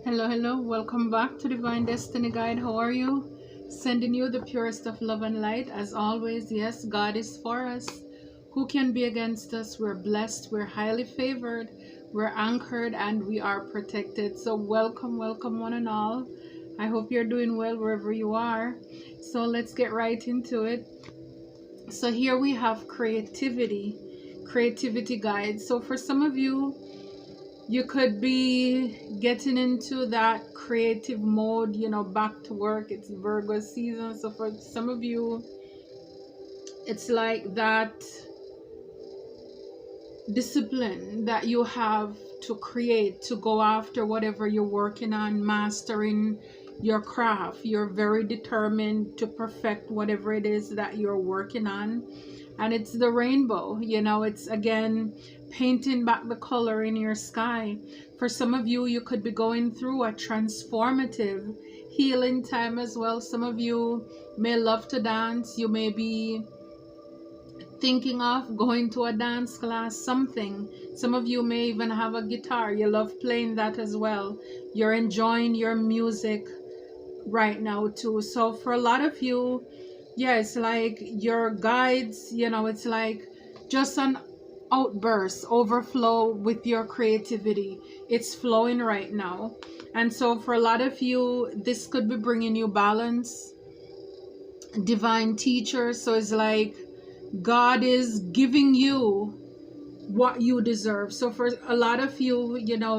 Hello, welcome back to Divine Destiny Guide. How are you? Sending you the purest of love and light. As always, yes, God is for us. Who can be against us? We're blessed, we're highly favored, we're anchored, and we are protected. So welcome one and all. I hope you're doing well wherever you are. So let's get right into it. So here we have creativity guide. So for some of you, you could be getting into that creative mode, back to work. It's Virgo season. So for some of you, it's like that discipline that you have to create, to go after whatever you're working on, mastering your craft. You're very determined to perfect whatever it is that you're working on. And it's the rainbow, it's again painting back the color in your sky. For some of you, you could be going through a transformative healing time as well. Some of you may love to dance. You may be thinking of going to a dance class, something. Some of you may even have a guitar. You love playing that as well. You're enjoying your music right now too. So for a lot of you, yeah, it's like your guides, it's like just an outburst, overflow with your creativity. It's flowing right now. And so for a lot of you, this could be bringing you balance, divine teachers. So it's like God is giving you what you deserve. So for a lot of you,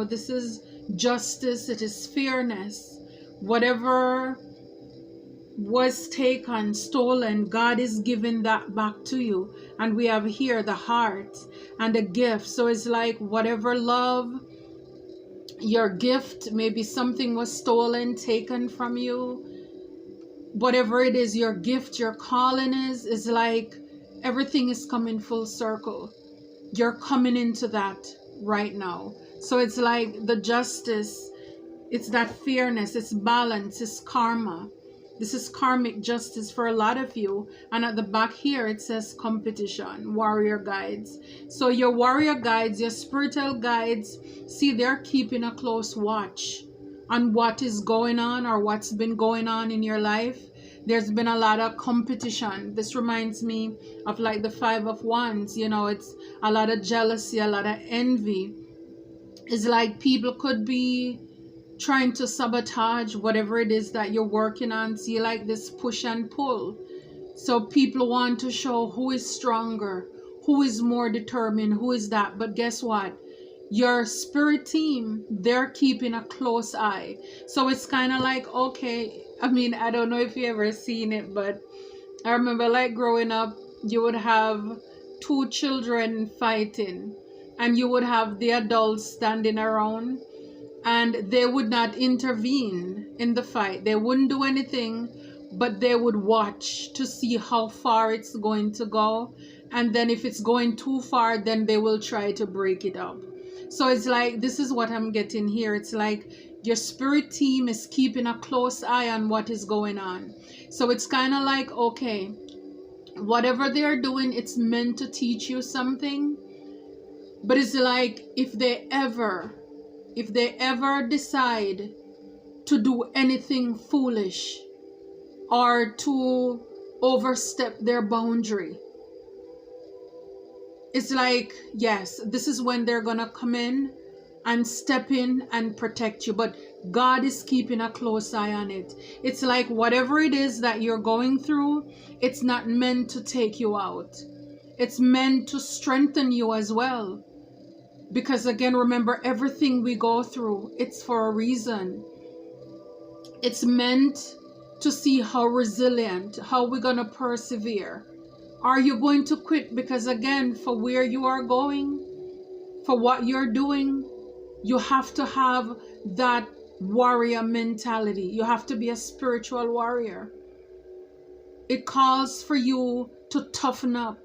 this is justice, it is fairness. Whatever was taken, stolen, God is giving that back to you. And we have here the heart and the gift. So it's like whatever love, your gift, maybe something was stolen, taken from you. Whatever it is, your gift, your calling is like everything is coming full circle. You're coming into that right now. So it's like the justice, it's that fairness, it's balance, it's karma. This is karmic justice for a lot of you. And at the back here, it says competition, warrior guides. So your warrior guides, your spiritual guides, see, they're keeping a close watch on what is going on or what's been going on in your life. There's been a lot of competition. This reminds me of like the Five of Wands. It's a lot of jealousy, a lot of envy. It's like people could be trying to sabotage whatever it is that you're working on. See, like this push and pull. So people want to show who is stronger, who is more determined, who is that. But guess what? Your spirit team, they're keeping a close eye. So it's kind of like, okay, I don't know if you ever seen it, but I remember like growing up, you would have two children fighting and you would have the adults standing around, and they would not intervene in the fight. They wouldn't do anything, but they would watch to see how far it's going to go. And then if it's going too far, then they will try to break it up. So it's like, this is what I'm getting here. It's like your spirit team is keeping a close eye on what is going on. So it's kind of like, okay, whatever they're doing, it's meant to teach you something. But it's like, if they ever decide to do anything foolish or to overstep their boundary, it's like, yes, this is when they're gonna come in and step in and protect you. But God is keeping a close eye on it. It's like whatever it is that you're going through, it's not meant to take you out. It's meant to strengthen you as well. Because again, remember, everything we go through, it's for a reason. It's meant to see how resilient, how we're going to persevere. Are you going to quit? Because again, for where you are going, for what you're doing, you have to have that warrior mentality. You have to be a spiritual warrior. It calls for you to toughen up.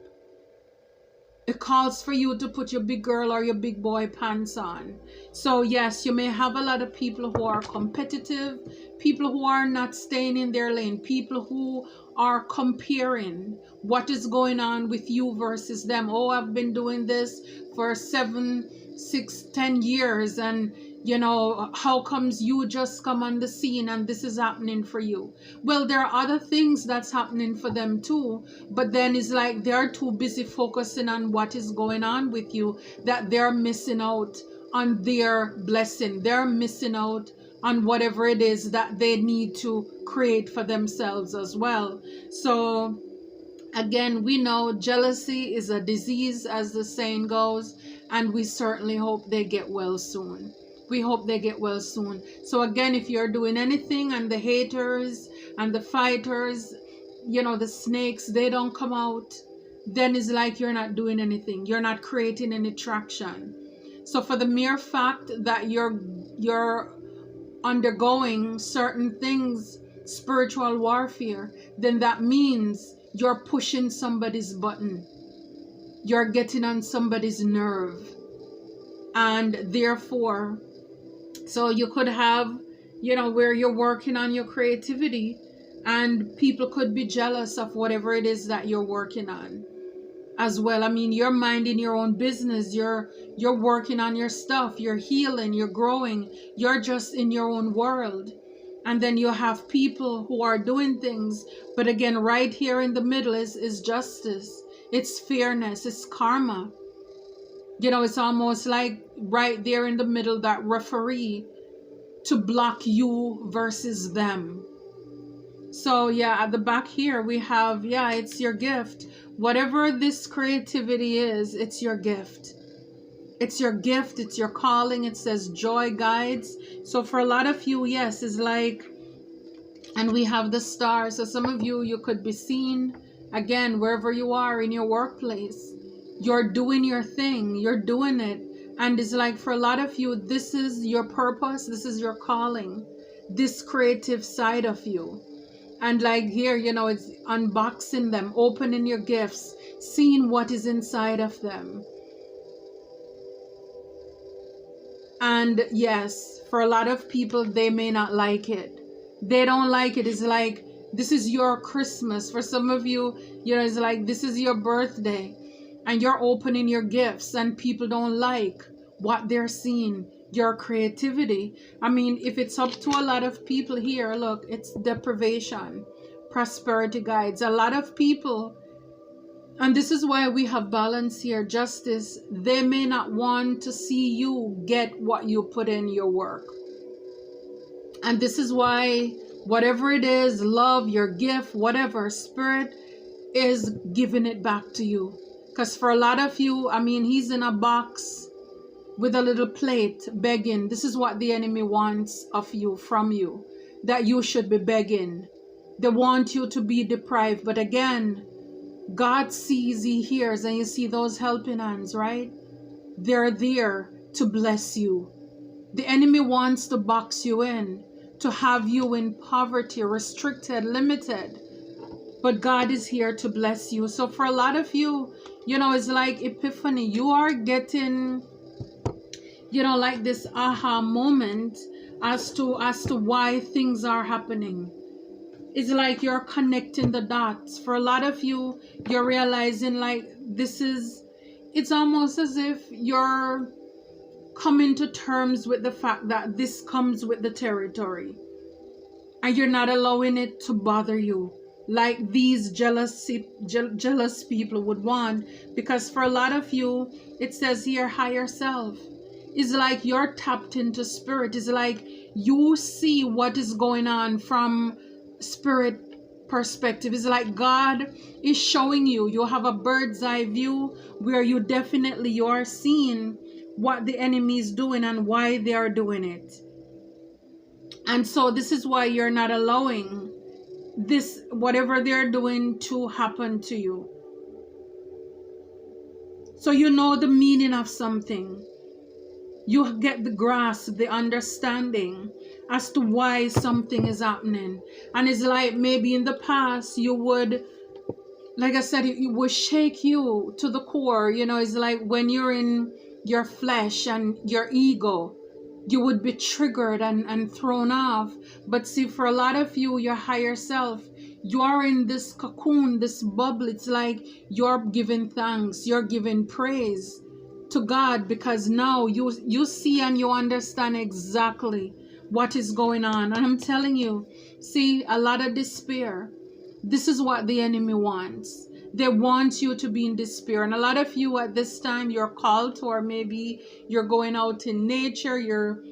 It calls for you to put your big girl or your big boy pants on. So yes, you may have a lot of people who are competitive, people who are not staying in their lane, people who are comparing what is going on with you versus them. Oh, I've been doing this for 7, 6, 10 years and You know, how comes you just come on the scene and this is happening for you? Well, there are other things that's happening for them too, but then it's like they're too busy focusing on what is going on with you that they're missing out on their blessing. They're missing out on whatever it is that they need to create for themselves as well. So again, we know jealousy is a disease, as the saying goes, and we certainly hope they get well soon. We hope they get well soon. So again, if you're doing anything and the haters and the fighters, you know, the snakes, they don't come out, then it's like you're not doing anything. You're not creating any traction. So for the mere fact that you're undergoing certain things, spiritual warfare, then that means you're pushing somebody's button. You're getting on somebody's nerve. And therefore, so you could have, you know, where you're working on your creativity and people could be jealous of whatever it is that you're working on as well. I mean, you're minding your own business. You're working on your stuff. You're healing. You're growing. You're just in your own world. And then you have people who are doing things. But again, right here in the middle is justice. It's fairness. It's karma. You know, it's almost like right there in the middle, that referee to block you versus them. So yeah, at the back here we have, yeah, it's your gift. Whatever this creativity is, it's your gift. It's your gift. It's your calling. It says joy guides. So for a lot of you, yes, it's like, and we have the stars. So some of you, you could be seen again, wherever you are in your workplace. You're doing your thing. You're doing it. And it's like for a lot of you, this is your purpose. This is your calling. This creative side of you. And like here, you know, it's unboxing them, opening your gifts, seeing what is inside of them. And yes, for a lot of people, they may not like it. They don't like it. It's like, this is your Christmas. For some of you, you know, it's like, this is your birthday. And you're opening your gifts and people don't like what they're seeing, your creativity. I mean, if it's up to a lot of people here, look, it's deprivation, prosperity guides. A lot of people, and this is why we have balance here, justice. They may not want to see you get what you put in your work. And this is why whatever it is, love, your gift, whatever, spirit is giving it back to you. Because for a lot of you, I mean, he's in a box with a little plate begging. This is what the enemy wants of you, from you, that you should be begging. They want you to be deprived. But again, God sees, he hears, and you see those helping hands, right? They're there to bless you. The enemy wants to box you in, to have you in poverty, restricted, limited. But God is here to bless you. So for a lot of you, you know, it's like epiphany. You are getting, you know, like this aha moment as to why things are happening. It's like you're connecting the dots. For a lot of you, you're realizing like this is, it's almost as if you're coming to terms with the fact that this comes with the territory. And you're not allowing it to bother you like these jealous people would want. Because for a lot of you, it says here, higher self. It's like you're tapped into spirit. It's like you see what is going on from spirit perspective. It's like God is showing you. You have a bird's eye view where you are seeing what the enemy is doing and why they are doing it. And so this is why you're not allowing this, whatever they're doing, to happen to you. So you know the meaning of something. You get the grasp, the understanding as to why something is happening. And it's like maybe in the past you would, like I said, it would shake you to the core. You know, it's like when you're in your flesh and your ego, you would be triggered and thrown off. But see, for a lot of you, your higher self, you are in this cocoon, this bubble. It's like you're giving thanks, you're giving praise to God, because now you see and you understand exactly what is going on. And I'm telling you, see, a lot of despair. This is what the enemy wants. They want you to be in despair. And a lot of you at this time, you're called to, or maybe you're going out in nature, you're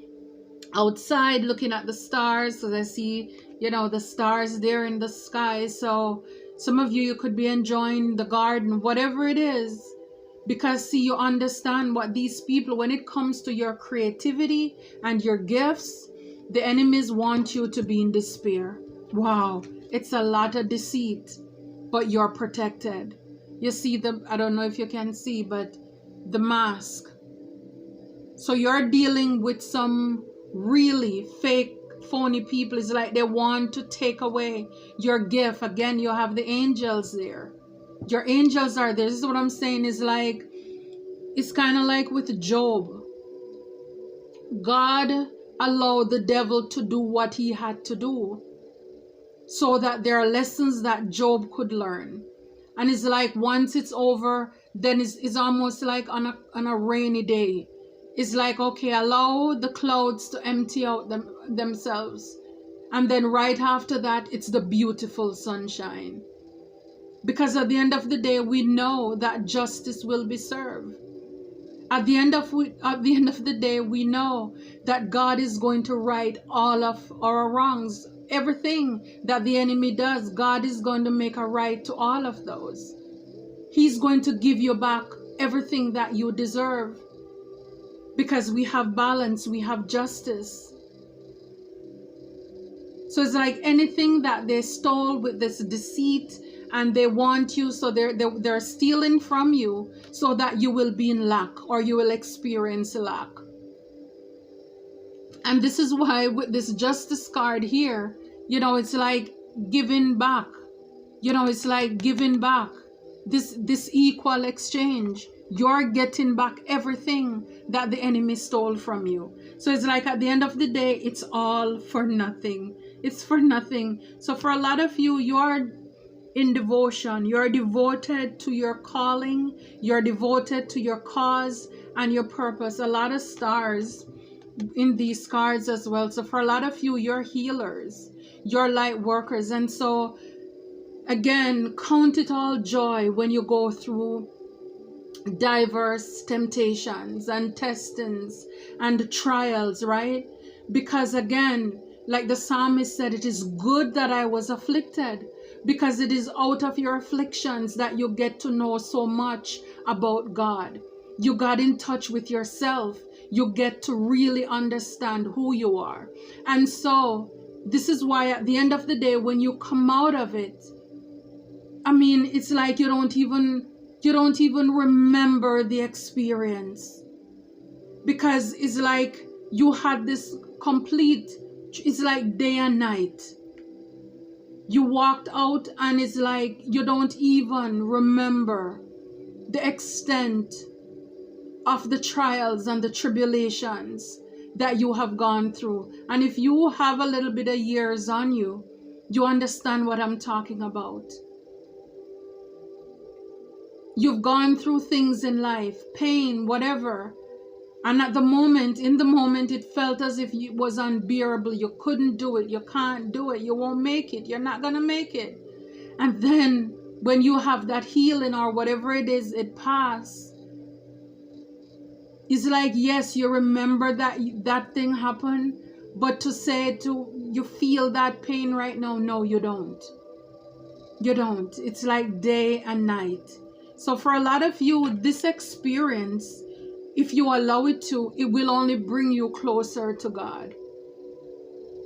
outside looking at the stars. So I see, the stars there in the sky. So some of you could be enjoying the garden, whatever it is. Because see, you understand what these people, when it comes to your creativity and your gifts, the enemies want you to be in despair. Wow, it's a lot of deceit, but you're protected. You see I don't know if you can see, but the mask. So you're dealing with some really fake, phony people. It's like they want to take away your gift. Again, you have the angels there. Your angels are there. This is what I'm saying. Is like, it's kind of like with Job. God allowed the devil to do what he had to do, so that there are lessons that Job could learn. And it's like, once it's over, then it's almost like on a rainy day. It's like, okay, allow the clouds to empty out themselves. And then right after that, it's the beautiful sunshine. Because at the end of the day, we know that justice will be served. At the end of the day, we know that God is going to right all of our wrongs. Everything that the enemy does, God is going to make a right to all of those. He's going to give you back everything that you deserve. Because we have balance, we have justice. So it's like anything that they stole with this deceit, and they want you, so they're stealing from you so that you will be in lack, or you will experience lack. And this is why with this justice card here, it's like giving back. It's like giving back. This equal exchange. You're getting back everything that the enemy stole from you. So it's like at the end of the day, it's all for nothing. It's for nothing. So for a lot of you, you are in devotion. You're devoted to your calling. You're devoted to your cause and your purpose. A lot of stars in these cards as well. So for a lot of you, you're healers. You're light workers. And so again, count it all joy when you go through diverse temptations and testings and trials, right? Because again, like the psalmist said, it is good that I was afflicted, because it is out of your afflictions that you get to know so much about God. You got in touch with yourself. You get to really understand who you are. And so this is why at the end of the day, when you come out of it, I mean, it's like you don't even remember the experience, because it's like you had this complete, it's like day and night. You walked out and it's like you don't even remember the extent of the trials and the tribulations that you have gone through. And if you have a little bit of years on you, you understand what I'm talking about. You've gone through things in life, pain, whatever. And in the moment, it felt as if it was unbearable. You couldn't do it. You can't do it. You won't make it. You're not going to make it. And then when you have that healing or whatever it is, it passed. It's like, yes, you remember that thing happened, but to say you feel that pain right now, no, you don't. You don't. It's like day and night. So for a lot of you, this experience, if you allow it to, it will only bring you closer to God.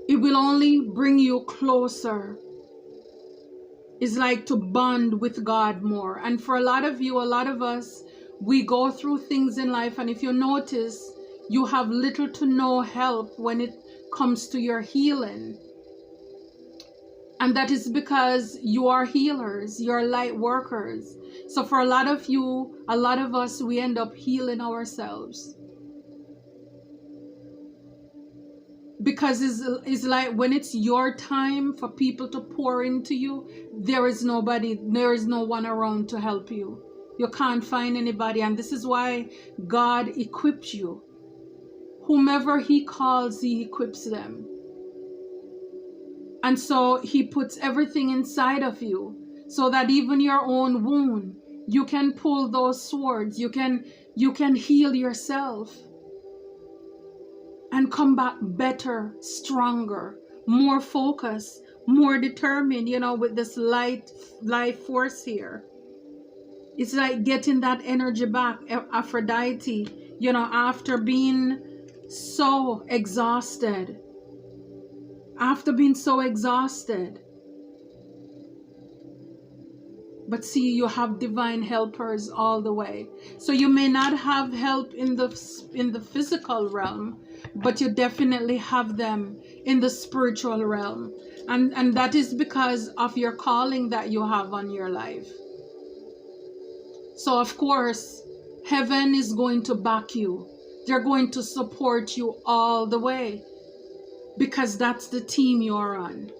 It will only bring you closer. It's like to bond with God more. And for a lot of you, a lot of us, we go through things in life, and if you notice, you have little to no help when it comes to your healing. And that is because you are healers, you're light workers. So for a lot of you, a lot of us, we end up healing ourselves. Because it's like when it's your time for people to pour into you, there is no one around to help you. You can't find anybody. And this is why God equipped you. Whomever he calls, he equips them. And so he puts everything inside of you so that even your own wound, you can pull those swords. You can heal yourself and come back better, stronger, more focused, more determined, with this life force here. It's like getting that energy back, Aphrodite, after being so exhausted. But see, you have divine helpers all the way. So you may not have help in the physical realm, but you definitely have them in the spiritual realm. And that is because of your calling that you have on your life. So of course, heaven is going to back you. They're going to support you all the way, because that's the team you're on.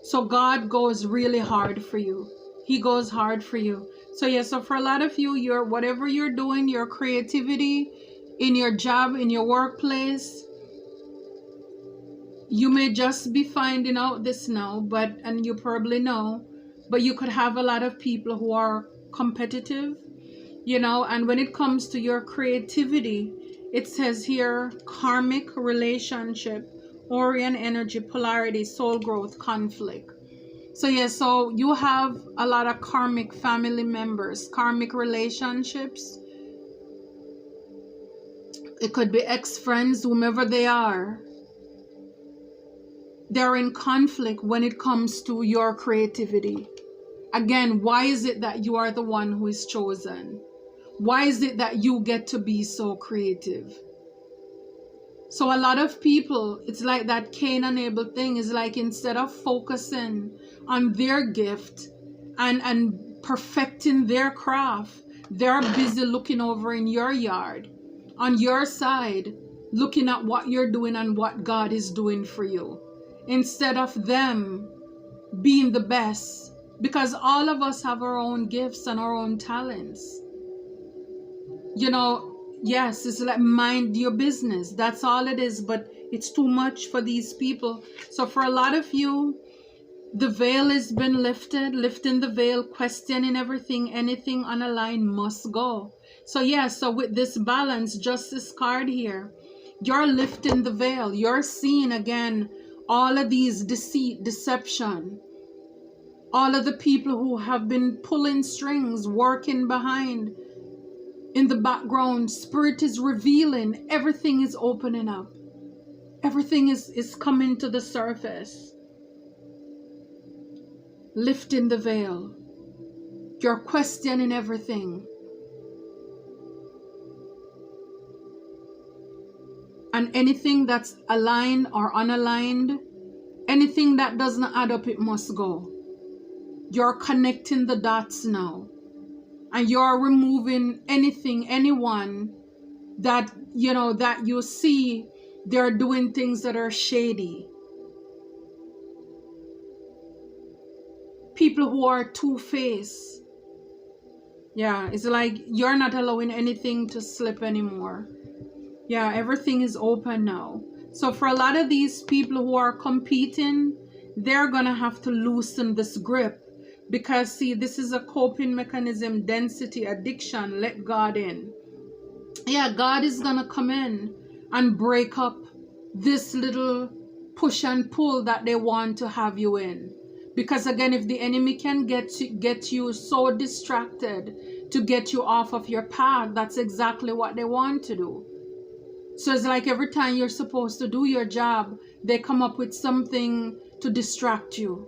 So God goes really hard for you. He goes hard for you. So yeah, so for a lot of you, whatever you're doing, your creativity in your job, in your workplace, you may just be finding out this now, and you probably know, but you could have a lot of people who are competitive, and when it comes to your creativity, it says here, karmic relationship, Orion energy, polarity, soul growth, conflict. So yeah, so you have a lot of karmic family members, karmic relationships. It could be ex-friends, whomever they are. They're in conflict when it comes to your creativity. Again, why is it that you are the one who is chosen? Why is it that you get to be so creative? So a lot of people, it's like that Cain and Abel thing, is like instead of focusing on their gift and perfecting their craft, they're busy looking over in your yard, on your side, looking at what you're doing and what God is doing for you, instead of them being the best, because all of us have our own gifts and our own talents. Yes, it's like mind your business. That's all it is, but it's too much for these people. So for a lot of you, the veil has been lifted, lifting the veil, questioning everything, anything unaligned must go. So yeah, so with this balance, justice card here, you're lifting the veil. You're seeing again all of these deceit, deception, all of the people who have been pulling strings, working behind, in the background. Spirit is revealing, everything is opening up, everything is coming to the surface, lifting the veil. You're questioning everything, and anything that's aligned or unaligned, anything that doesn't add up, it must go. You're connecting the dots now. And you're removing anything, anyone that, that you see they're doing things that are shady. People who are two-faced. Yeah, it's like you're not allowing anything to slip anymore. Yeah, everything is open now. So for a lot of these people who are competing, they're going to have to loosen this grip. Because see, this is a coping mechanism, density, addiction, let God in. Yeah, God is going to come in and break up this little push and pull that they want to have you in. Because again, if the enemy can get you so distracted to get you off of your path, that's exactly what they want to do. So it's like every time you're supposed to do your job, they come up with something to distract you.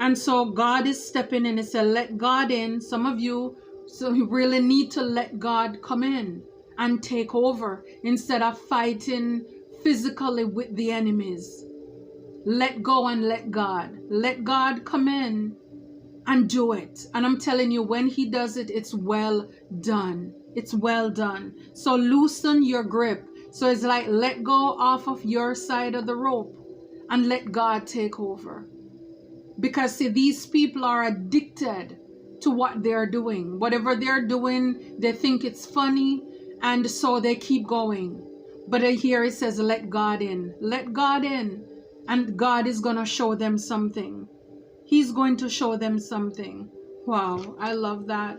And so God is stepping in and said, let God in. Some of you, so you really need to let God come in and take over instead of fighting physically with the enemies. Let go and let God. Let God come in and do it. And I'm telling you, when he does it, it's well done. It's well done. So loosen your grip. So it's like, let go off of your side of the rope and let God take over. Because see, these people are addicted to what they're doing. Whatever they're doing, they think it's funny, and so they keep going. But here it says, let God in. Let God in. And God is going to show them something. He's going to show them something. Wow, I love that.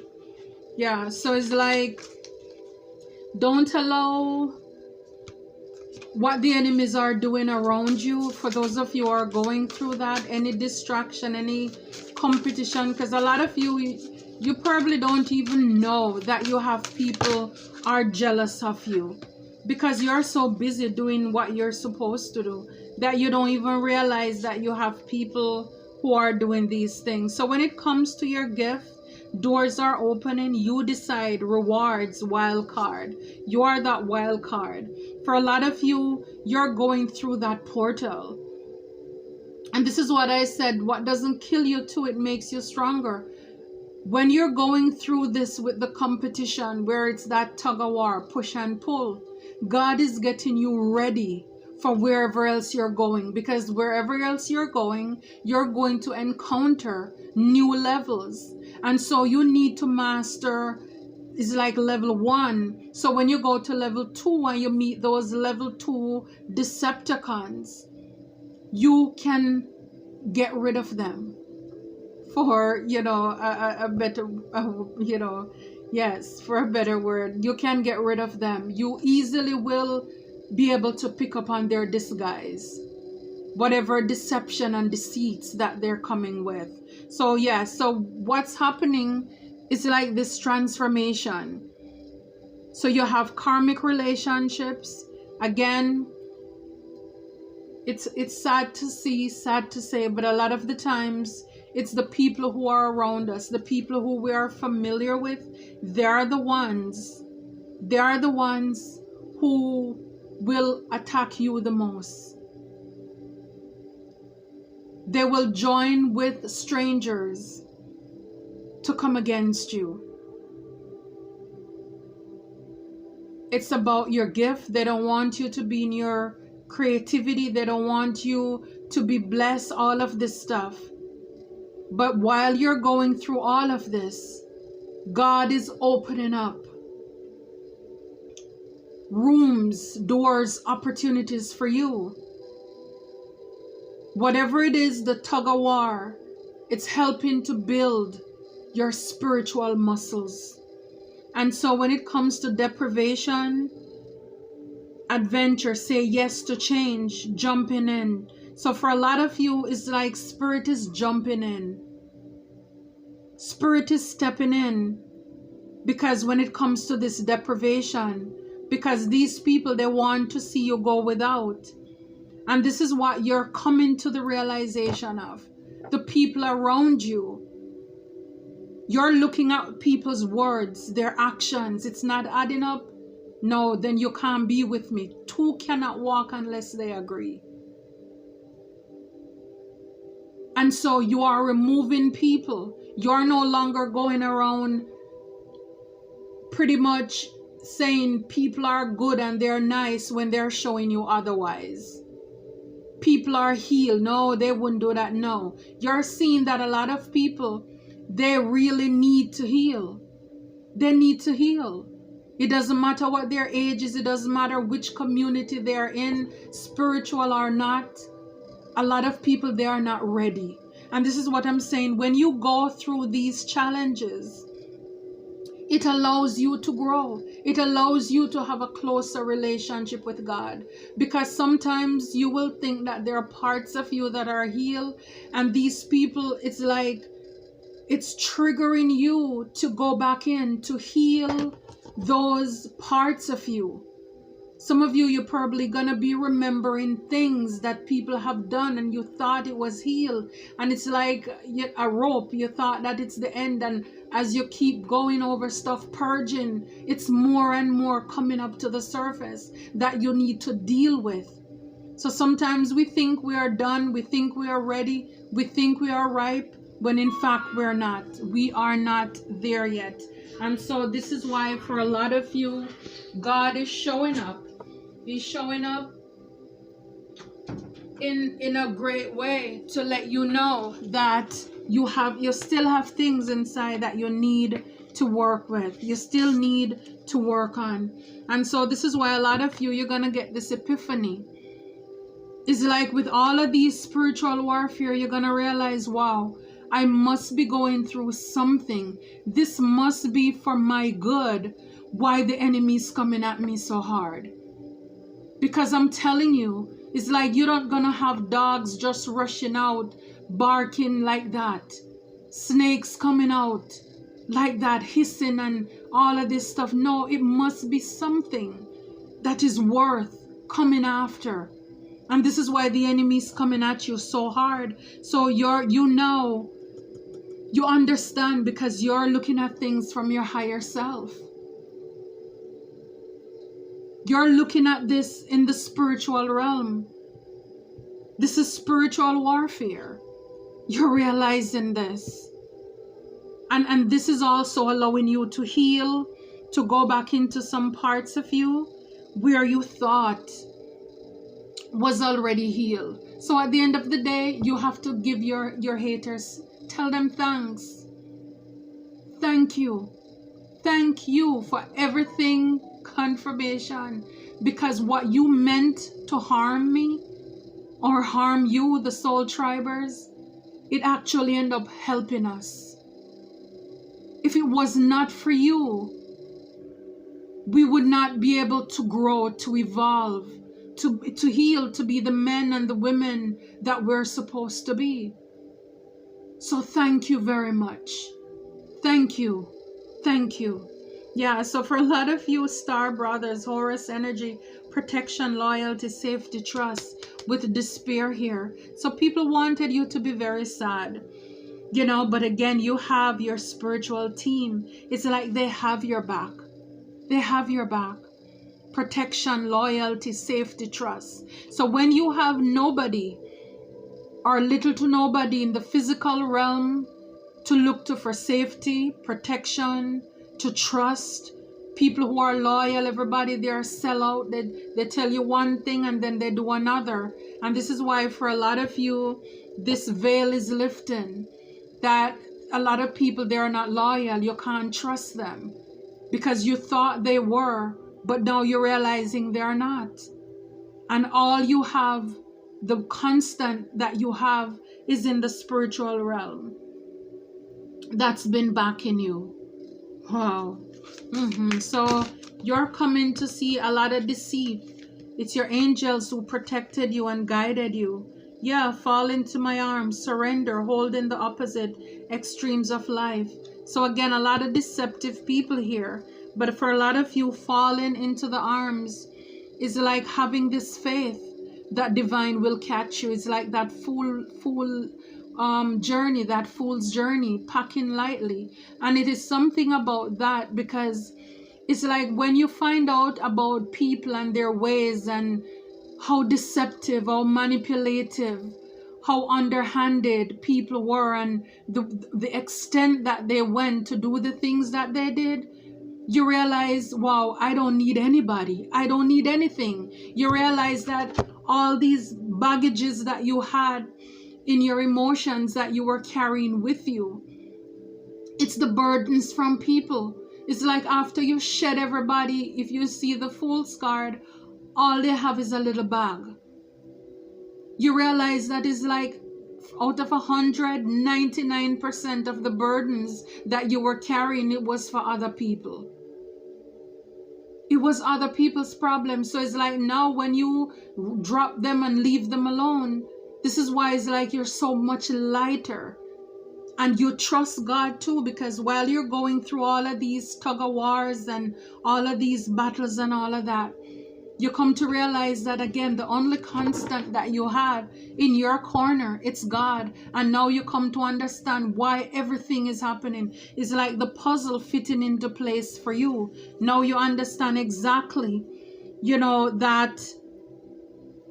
Yeah, so it's like, don't allow what the enemies are doing around you. For those of you who are going through that, any distraction, any competition, because a lot of you probably don't even know that you have people are jealous of you, because you're so busy doing what you're supposed to do that you don't even realize that you have people who are doing these things. So when it comes to your gift, doors are opening. You decide. Rewards, wild card. You are that wild card. For a lot of you, you're going through that portal. And this is what I said, what doesn't kill you too, it makes you stronger. When you're going through this with the competition, where it's that tug of war, push and pull, God is getting you ready for wherever else you're going, because wherever else you're going to encounter new levels. And so you need to master, is like level 1. So when you go to level 2 and you meet those level 2 Decepticons, you can get rid of them for, a better, yes, for a better word. You can get rid of them. You easily will be able to pick up on their disguise, whatever deception and deceits that they're coming with. So yeah, so what's happening is like this transformation. So you have karmic relationships. Again, it's sad to see, sad to say, but a lot of the times it's the people who are around us, the people who we are familiar with. They're the ones who will attack you the most. They will join with strangers to come against you. It's about your gift. They don't want you to be in your creativity. They don't want you to be blessed, all of this stuff. But while you're going through all of this, God is opening up rooms, doors, opportunities for you. Whatever it is, the tug of war, it's helping to build your spiritual muscles. And so when it comes to deprivation, adventure, say yes to change, jumping in. So for a lot of you, it's like spirit is jumping in. Spirit is stepping in. Because when it comes to this deprivation, because these people, they want to see you go without. And this is what you're coming to the realization of. The people around you. You're looking at people's words, their actions. It's not adding up. No, then you can't be with me. Two cannot walk unless they agree. And so you are removing people. You're no longer going around pretty much saying people are good and they're nice when they're showing you otherwise. People are healed. No, they wouldn't do that. No. You're seeing that a lot of people, they really need to heal. They need to heal. It doesn't matter what their age is. It doesn't matter which community they're in, spiritual or not. A lot of people, they are not ready. And this is what I'm saying. When you go through these challenges, it allows you to grow. It allows you to have a closer relationship with God. Because sometimes you will think that there are parts of you that are healed. And these people, it's like, it's triggering you to go back in, to heal those parts of you. Some of you, you're probably going to be remembering things that people have done and you thought it was healed. And it's like a rope. You thought that it's the end. And as you keep going over stuff, purging, it's more and more coming up to the surface that you need to deal with. So sometimes we think we are done. We think we are ready. We think we are ripe. When in fact, we're not. We are not there yet. And so this is why for a lot of you, God is showing up. He's showing up in a great way to let you know that you still have things inside that you need to work with. You still need to work on. And so this is why a lot of you're gonna get this epiphany. It's like with all of these spiritual warfare, you're gonna realize, wow, I must be going through something. This must be for my good. Why the enemy's coming at me so hard? Because I'm telling you, it's like you're not gonna have dogs just rushing out, barking like that. Snakes coming out like that, hissing and all of this stuff. No, it must be something that is worth coming after. And this is why the enemy's coming at you so hard. So you understand, because you're looking at things from your higher self. You're looking at this in the spiritual realm. This is spiritual warfare. You're realizing this. And this is also allowing you to heal, to go back into some parts of you where you thought was already healed. So at the end of the day, you have to give your haters, tell them thanks. Thank you. Thank you for everything, confirmation. Because what you meant to harm me or harm you, the soul tribers, it actually ended up helping us. If it was not for you, we would not be able to grow, to evolve, to heal, to be the men and the women that we're supposed to be. So thank you very much. Thank you. Thank you. Yeah, so for a lot of you star brothers, Horus energy, protection, loyalty, safety, trust, with despair here. So people wanted you to be very sad. But again, you have your spiritual team. It's like they have your back. They have your back. Protection, loyalty, safety, trust. So when you have nobody or little to nobody in the physical realm to look to for safety, protection, to trust, people who are loyal, everybody, they are sellout. They tell you one thing and then they do another. And this is why for a lot of you, this veil is lifting. That a lot of people, they are not loyal. You can't trust them because you thought they were, but now you're realizing they are not. And all you have, the constant that you have, is in the spiritual realm. That's been backing you. Wow. So you're coming to see a lot of deceit. It's your angels who protected you and guided you. Yeah, fall into my arms, surrender, hold in the opposite extremes of life. So again, a lot of deceptive people here. But for a lot of you, falling into the arms is like having this faith that divine will catch you. It's like that fool journey, that fool's journey, packing lightly. And it is something about that, because it's like when you find out about people and their ways and how deceptive, how manipulative, how underhanded people were, and the extent that they went to do the things that they did, you realize, wow, I don't need anybody. I don't need anything. You realize that all these baggages that you had in your emotions that you were carrying with you, it's the burdens from people. It's like after you shed everybody, if you see the fool's card, all they have is a little bag. You realize that is like out of 199% of the burdens that you were carrying, it was for other people. It was other people's problems. So it's like now when you drop them and leave them alone, this is why it's like you're so much lighter. And you trust God too, because while you're going through all of these tug of wars and all of these battles and all of that, you come to realize that again, the only constant that you have in your corner, it's God. And now you come to understand why everything is happening. It's like the puzzle fitting into place for you. Now you understand exactly, that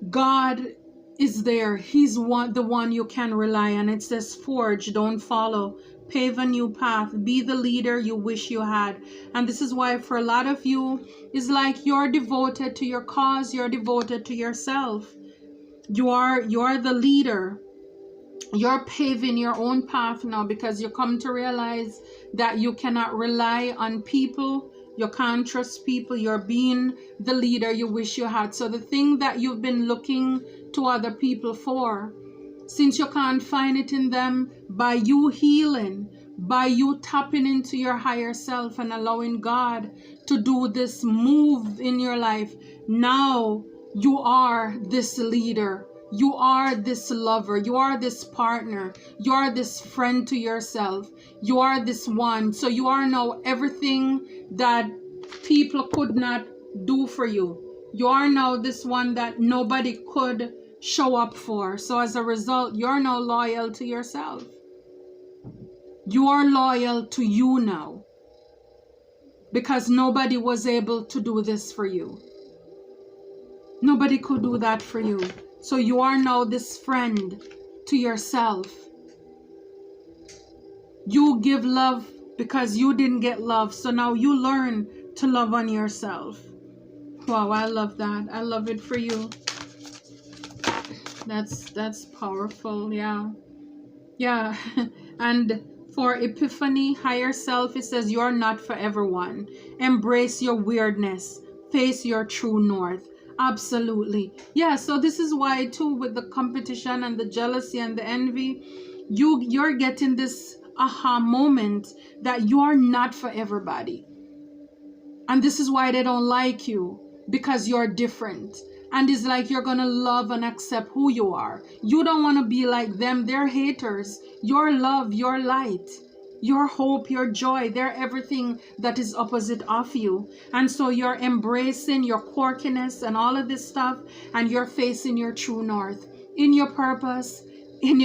God is there. He's the one you can rely on. It says, forge, don't follow. Pave a new path. Be the leader you wish you had. And this is why for a lot of you, it's like you're devoted to your cause. You're devoted to yourself. You are the leader. You're paving your own path now, because you come to realize that you cannot rely on people. You can't trust people. You're being the leader you wish you had. So the thing that you've been looking to other people for, since you can't find it in them, by you healing, by you tapping into your higher self and allowing God to do this move in your life, now you are this leader. You are this lover. You are this partner. You are this friend to yourself. You are this one. So you are now everything that people could not do for you. You are now this one that nobody could show up for. So as a result, you're now loyal to yourself. You are loyal to you now, because nobody was able to do this for you. Nobody could do that for you. So you are now this friend to yourself. You give love because you didn't get love. So now you learn to love on yourself. Wow, I love that. I love it for you. That's powerful. Yeah. Yeah. And for Epiphany, higher self, it says you're not for everyone. Embrace your weirdness. Face your true north. Absolutely. Yeah, so this is why too, with the competition and the jealousy and the envy, you're getting this aha moment that you are not for everybody. And this is why they don't like you, because you're different. And it's like you're gonna love and accept who you are. You don't want to be like them. They're haters. Your love, your light, your hope, your joy, they're everything that is opposite of you. And so you're embracing your quirkiness and all of this stuff, and you're facing your true north in your purpose, in your